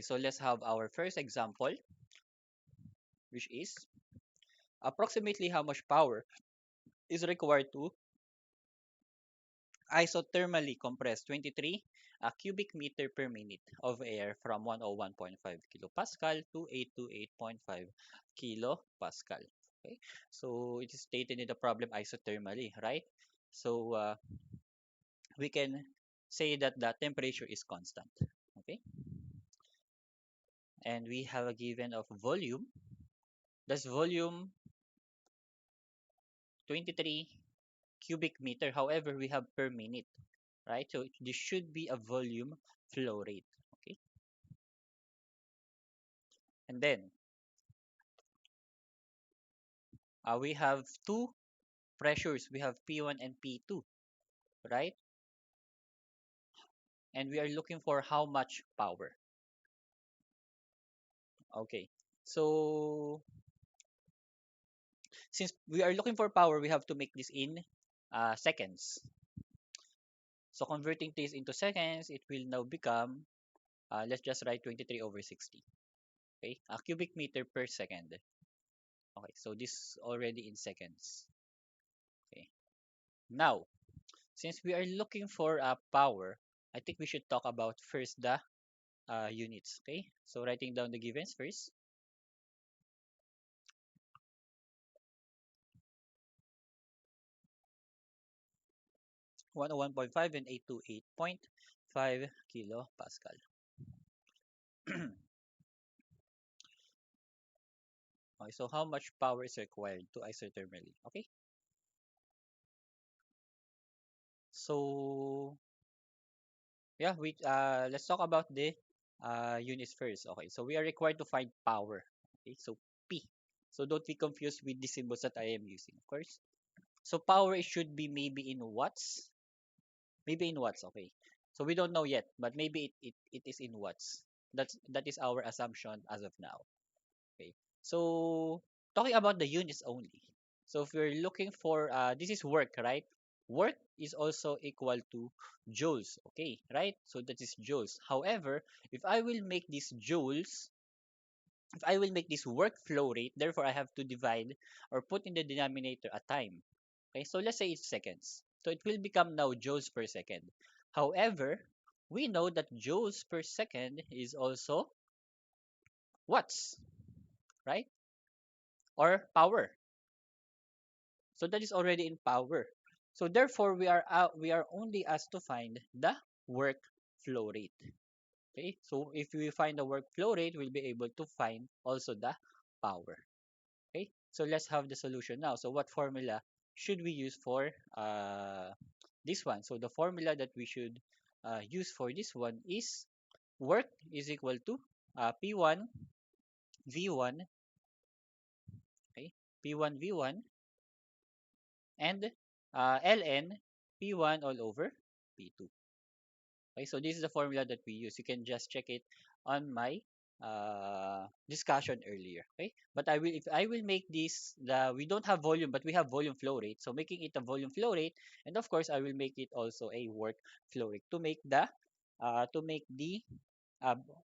so let's have our first example, which is approximately how much power is required to isothermally compress 23 cubic meter per minute of air from 101.5 kilopascal to 828.5 kilopascal. Okay, so it is stated in the problem isothermally, right? So we can say that the temperature is constant. Okay, and we have a given of volume. That's volume 23 cubic meter. However, we have per minute, right? So this should be a volume flow rate. Okay, and then we have two pressures. We have P1 and P2, right? And we are looking for how much power. Okay, so since we are looking for power, we have to make this in seconds. So converting this into seconds, it will now become, let's just write 23 over 60. Okay, a cubic meter per second. Okay, so this already in seconds. Okay, now since we are looking for power, I think we should talk about first the units. Okay, so writing down the givens first. 101.5 and 828.5 kilopascal. Okay, so how much power is required to isothermally? Okay, so yeah, we let's talk about the units first. Okay, so we are required to find power. Okay, so P. So don't be confused with the symbols that I am using, of course. So power it should be maybe in watts. Maybe in watts, okay. So we don't know yet, but maybe it is in watts. That is our assumption as of now. Okay. So talking about the units only. So if we're looking for this is work, right? Work is also equal to joules, okay, right? So that is joules. However, if I will make this joules, if I will make this work flow rate, therefore I have to divide or put in the denominator a time. Okay, so let's say it's seconds. So it will become now joules per second. However, we know that joules per second is also watts, right? Or power. So that is already in power. So therefore, we are only asked to find the work flow rate. Okay, so if we find the work flow rate, we'll be able to find also the power. Okay, so let's have the solution now. So what formula should we use for this one? So the formula that we should use for this one is work is equal to P1 V1, okay, P1 V1 and ln P1 all over P2. Okay, so this is the formula that we use. You can just check it on my discussion earlier. Okay, but I will if I will make this the we don't have volume but we have volume flow rate. So making it a volume flow rate, and of course I will make it also a work flow rate to make the uh,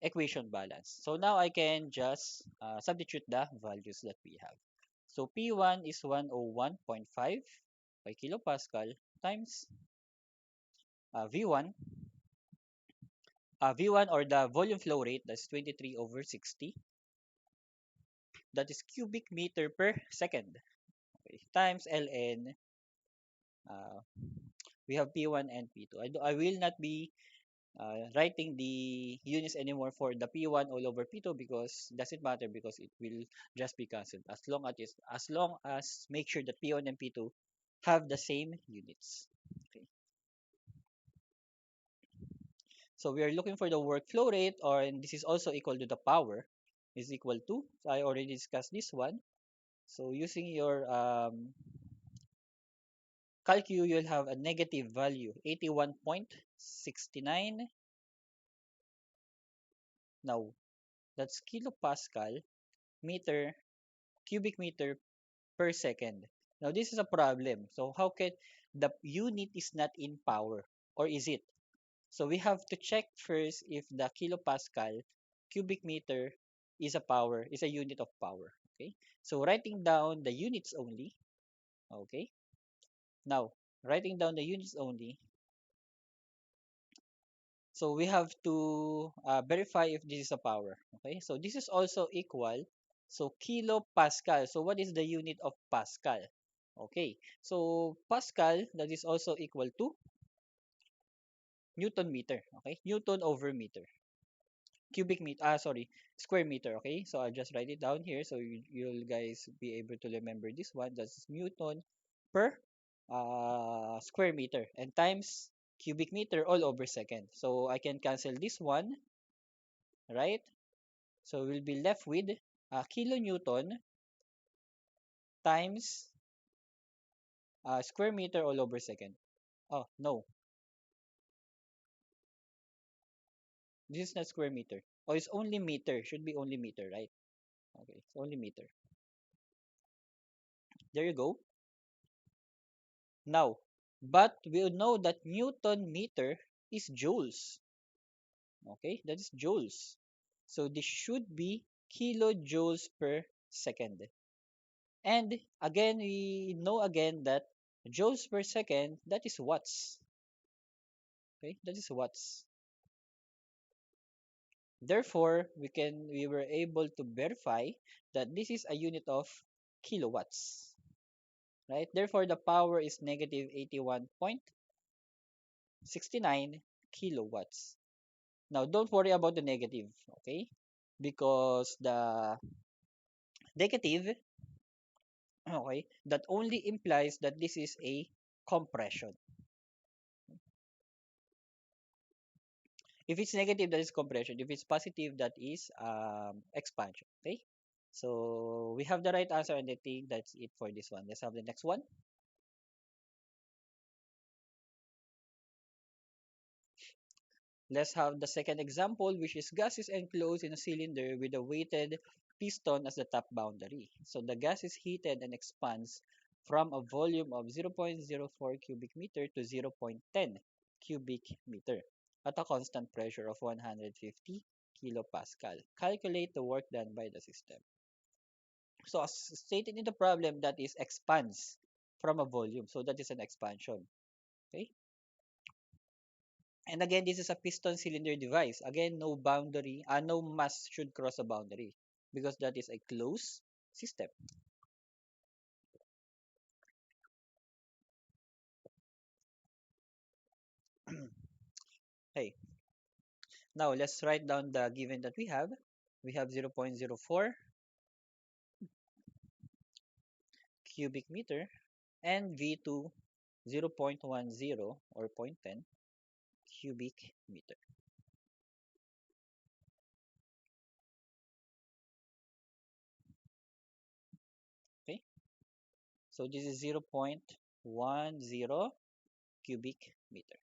equation balance. So now I can just substitute the values that we have. So P1 is 101.5 by kilopascal times V1 V1 or the volume flow rate, that's 23 over 60. That is cubic meter per second. Okay, times ln. Uh, we have P1 and P2. I will not be writing the units anymore for the P1 all over P2 because it doesn't matter because it will just be cancelled as long as make sure that P1 and P2 have the same units. Okay. So we are looking for the workflow rate, or and this is also equal to the power is equal to. So I already discussed this one. So using your calcu, you'll have a negative value 81.69. Now that's kilopascal meter cubic meter per second. Now this is a problem. So how can the unit is not in power or is it? So we have to check first if the kilopascal cubic meter is a power, is a unit of power. Okay. So writing down the units only. Okay. Now, writing down the units only, so we have to verify if this is a power. Okay, so this is also equal. So kilopascal. So what is the unit of Pascal? Okay, so Pascal, that is also equal to Newton meter. Okay, Newton over meter. Cubic meter, sorry, square meter. Okay, so I'll just write it down here so you'll guys be able to remember this one. That's Newton per square meter and times cubic meter all over second. So I can cancel this one, right? So we'll be left with kilonewton times square meter all over second. Oh, no, this is not square meter. Oh, it's only meter. Should be only meter, right? Okay, it's only meter. There you go. Now, but we know that Newton meter is joules. Okay, that is joules. So this should be kilojoules per second. And again, we know again that joules per second, that is watts. Okay, that is watts. Therefore, we were able to verify that this is a unit of kilowatts. Right? Therefore, the power is negative 81.69 kilowatts. Now, don't worry about the negative, okay? Because the negative, okay, that only implies that this is a compression. If it's negative, that is compression. If it's positive, that is expansion, okay? So we have the right answer, and I think that's it for this one. Let's have the next one. Let's have the second example, which is gas is enclosed in a cylinder with a weighted piston as the top boundary. So the gas is heated and expands from a volume of 0.04 cubic meter to 0.10 cubic meter at a constant pressure of 150 kilopascal. Calculate the work done by the system. So as stated in the problem, that is expands from a volume. So that is an expansion. Okay. And again, this is a piston cylinder device. Again, no boundary, no mass should cross a boundary because that is a closed system. Hey, now let's write down the given that we have. We have 0.04 cubic meter and V2 0.10 or zero point 0.10 cubic meter. Okay, so this is 0.10 cubic meter.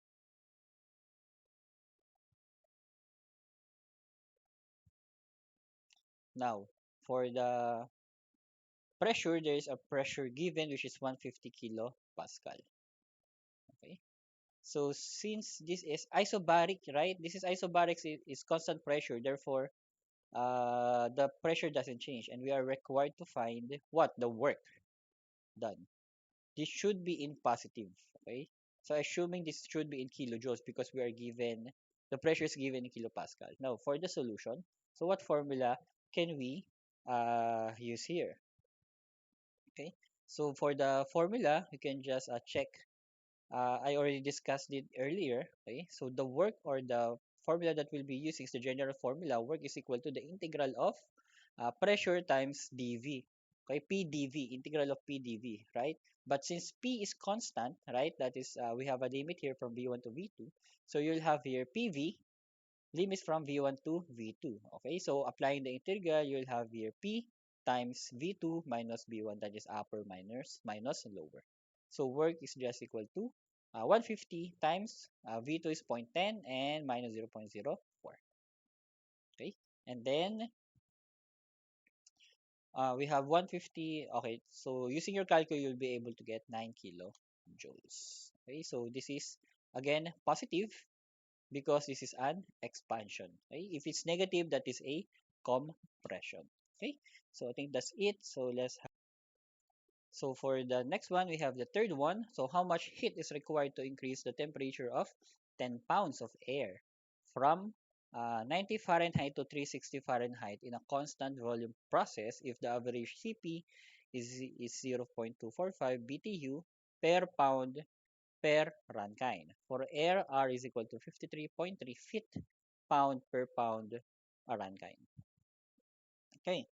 Now, for the pressure, there is a pressure given which is 150 kilopascal. Okay. So since this is isobaric, right? This is isobaric is constant pressure. Therefore, the pressure doesn't change, and we are required to find what the work done. This should be in positive. Okay. So assuming this should be in kilojoules because we are given the pressure is given in kilopascal. Now for the solution, so what formula can we use here? Okay. So for the formula, you can just check. I already discussed it earlier. Okay, so the work or the formula that we'll be using is the general formula. Work is equal to the integral of pressure times dV. Okay, PdV, integral of PdV, right? But since P is constant, right, that is, we have a limit here from V1 to V2. So you'll have here PV, limits from V1 to V2. Okay, so applying the integral, you'll have here P times V2 minus V1, that is upper minus lower. So work is just equal to 150 times V2 is 0.10 and minus 0.04. Okay, and then we have 150. Okay, so using your calculator, you'll be able to get 9 kilojoules. Okay, so this is again positive because this is an expansion. Okay? If it's negative, that is a compression. Okay, so I think that's it. So for the next one, we have the third one. So how much heat is required to increase the temperature of 10 pounds of air from 90 Fahrenheit to 360 Fahrenheit in a constant volume process if the average CP is 0.245 BTU per pound per Rankine. For air, R is equal to 53.3 feet pound per pound Rankine. Okay,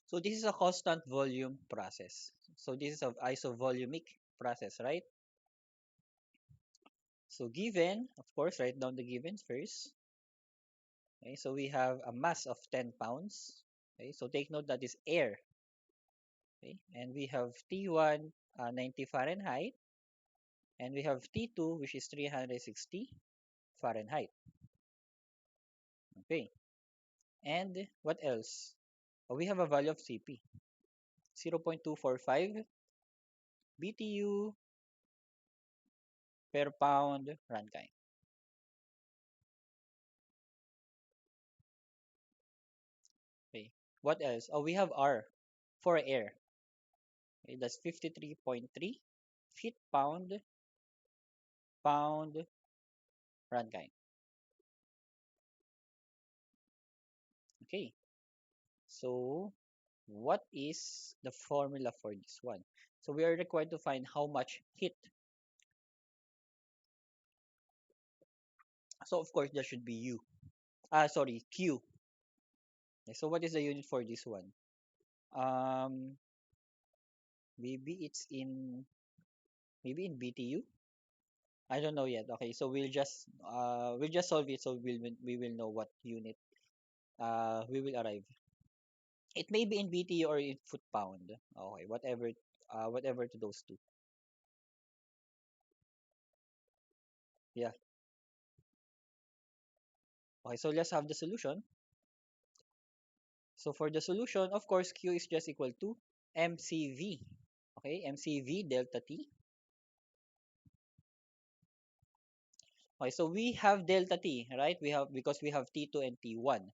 so this is a constant volume process. So this is an isovolumic process, right? So given, of course, write down the givens first. Okay, so we have a mass of 10 pounds. Okay, so take note that is air. Okay, and we have T1 90 Fahrenheit, and we have T2 which is 360 Fahrenheit. Okay, and what else? We have a value of CP 0.245 BTU per pound runtime. Okay, what else? Oh, we have R for air. Okay, that's 53.3 feet pound runtime. Okay, so what is the formula for this one? So we are required to find how much heat. So of course that should be U. Sorry, Q. Okay, so what is the unit for this one? Um, maybe it's in maybe in BTU. I don't know yet. Okay, so we'll just solve it so we will know what unit we will arrive. It may be in BTU or in foot pound. Okay, whatever to those two. Yeah. Okay, so let's have the solution. So for the solution, of course, Q is just equal to mCV. Okay, mCV delta T. Okay, so we have delta T, right? Because we have T2 and T1.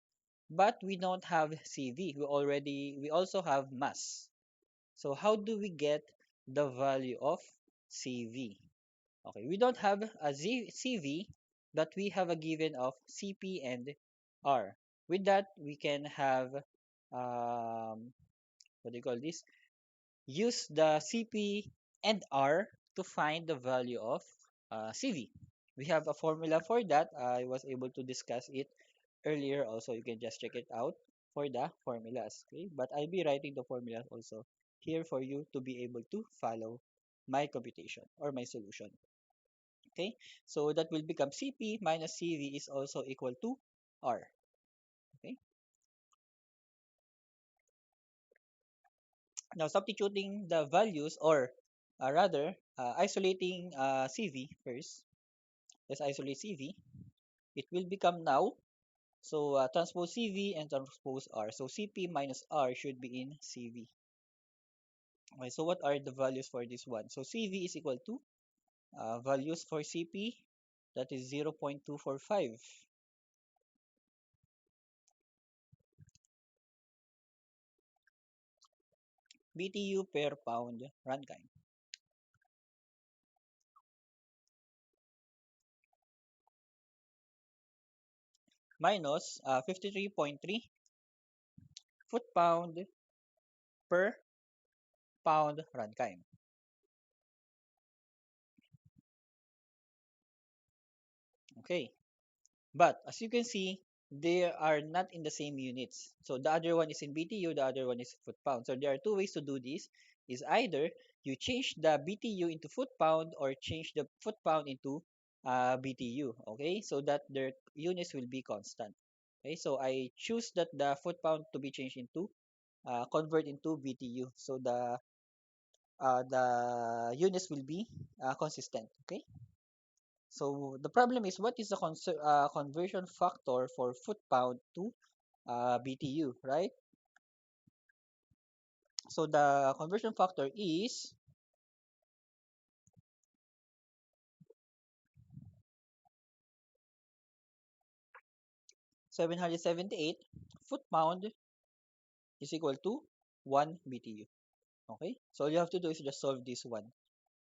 But we don't have CV. We also have mass. So how do we get the value of CV? Okay, we don't have a CV, but we have a given of CP and R. With that, we can have what do you call this? Use the CP and R to find the value of CV. We have a formula for that. I was able to discuss it earlier also. You can just check it out for the formulas. Okay, but I'll be writing the formulas also here for you to be able to follow my computation or my solution. Okay, so that will become CP minus CV is also equal to R. Okay, now substituting the values or rather isolating CV first. Let's isolate CV. It will become now. So transpose CV and transpose R. So CP minus R should be in CV. Okay, so what are the values for this one? So CV is equal to values for CP, that is 0.245 BTU per pound runtime minus 53.3 foot pound per pound runtime. Okay, but as you can see, they are not in the same units. So the other one is in BTU, the other one is foot pound. So there are two ways to do this. Is either you change the BTU into foot pound or change the foot pound into BTU. Okay, so that their units will be constant. Okay, so I choose that the foot pound to be changed into convert into BTU. So the units will be consistent. Okay. So the problem is what is the conversion factor for foot pound to BTU, right? So the conversion factor is 778 foot-pound is equal to 1 BTU. Okay? So all you have to do is just solve this one.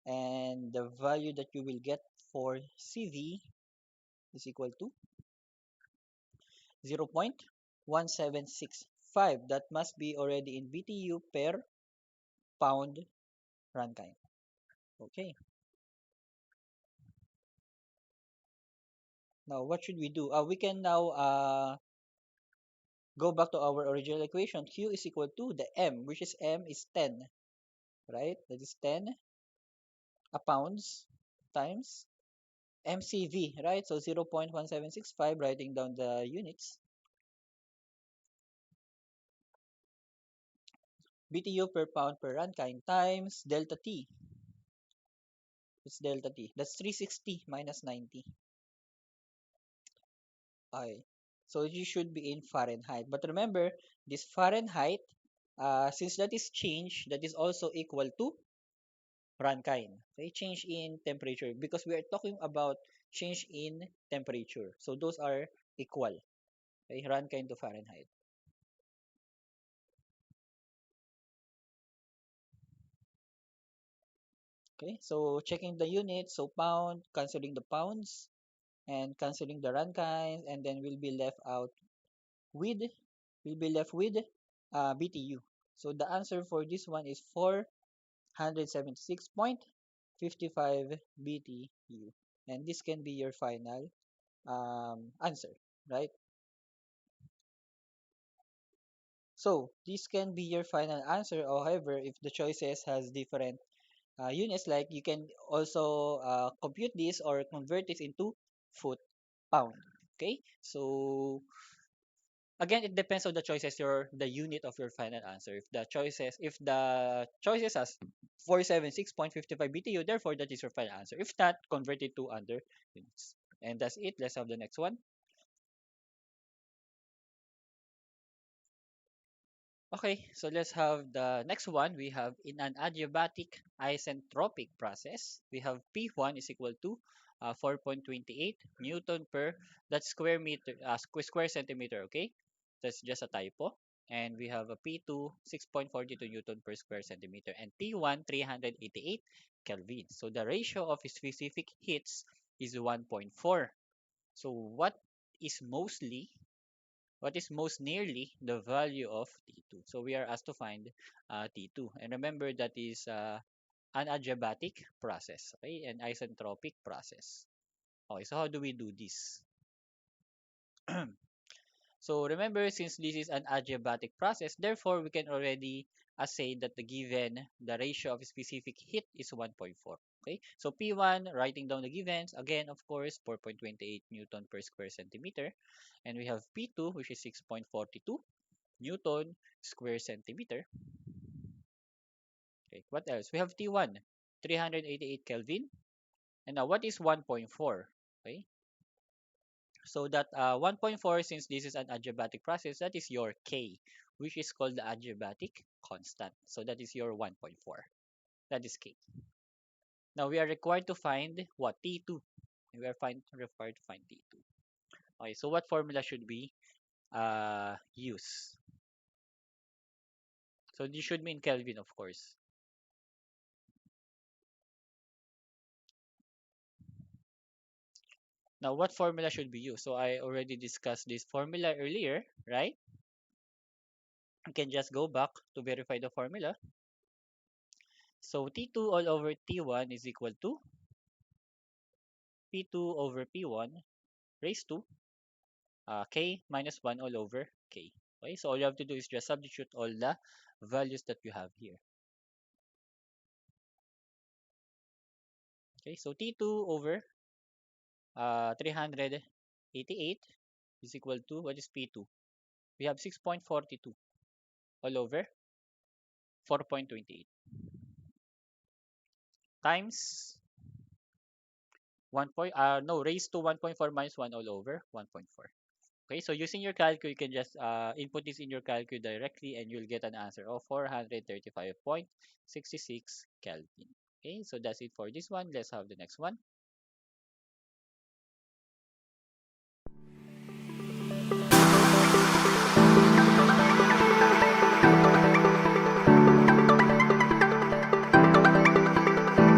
And the value that you will get for CV is equal to 0.1765. That must be already in BTU per pound runtime. Okay. Now, what should we do? We can now go back to our original equation. Q is equal to the M, which is M is 10, right? That is 10 pounds times MCV, right? So 0.1765, writing down the units. BTU per pound per runtime times delta T. It's delta T. That's 360 minus 90. Okay. So you should be in Fahrenheit. But remember, this Fahrenheit, since that is change, that is also equal to Rankine. Okay, change in temperature because we are talking about change in temperature. So those are equal. Okay, Rankine to Fahrenheit. Okay, so checking the units, so pound, canceling the pounds, and canceling the Rankines, and then with we'll be left with BTU. So the answer for this one is 476.55 BTU, and this can be your final answer, right? So this can be your final answer. However, if the choices has different units, like you can also compute this or convert this into foot pound. Okay, so again, it depends on the choices, the unit of your final answer. If the choices has 476.55 BTU, therefore that is your final answer. If not, convert it to other units. And that's it. Let's have the next one. Okay, so let's have the next one. We have in an adiabatic isentropic process, we have P1 is equal to 4.28 Newton per that square meter, square centimeter. Okay, that's just a typo. And we have a P2 6.42 Newton per square centimeter and T1 388 Kelvin. So the ratio of specific heats is 1.4. So is mostly what is most nearly the value of T2. So we are asked to find T2. And remember that is an adiabatic process, okay? An isentropic process. Okay, so how do we do this? So remember, since this is an adiabatic process, therefore we can already say that the ratio of specific heat is 1.4. Okay, so P1, writing down the givens, again, of course, 4.28 Newton per square centimeter. And we have P2, which is 6.42 Newton square centimeter. Okay, what else? We have T1, 388 Kelvin. And now what is 1.4? Okay, so that 1.4, since this is an adiabatic process, that is your K, which is called the adiabatic constant. So that is your 1.4. That is K. Now we are required to find what? T2. We are required to find T2. Okay, so what formula should we use? So this should mean Kelvin, of course. Now, what formula should we use? So I already discussed this formula earlier, right? You can just go back to verify the formula. So T2 all over T1 is equal to P2 over P1 raised to K minus 1 all over K. Okay, so all you have to do is just substitute all the values that you have here. Okay, so T2 over 388 is equal to, what is P2? We have 6.42 all over 4.28 times 1 point, no, raised to 1.4 minus 1 all over 1.4. Okay, so using your calculator, you can just input this in your calculator directly and you'll get an answer of 435.66 Kelvin. Okay, so that's it for this one. Let's have the next one.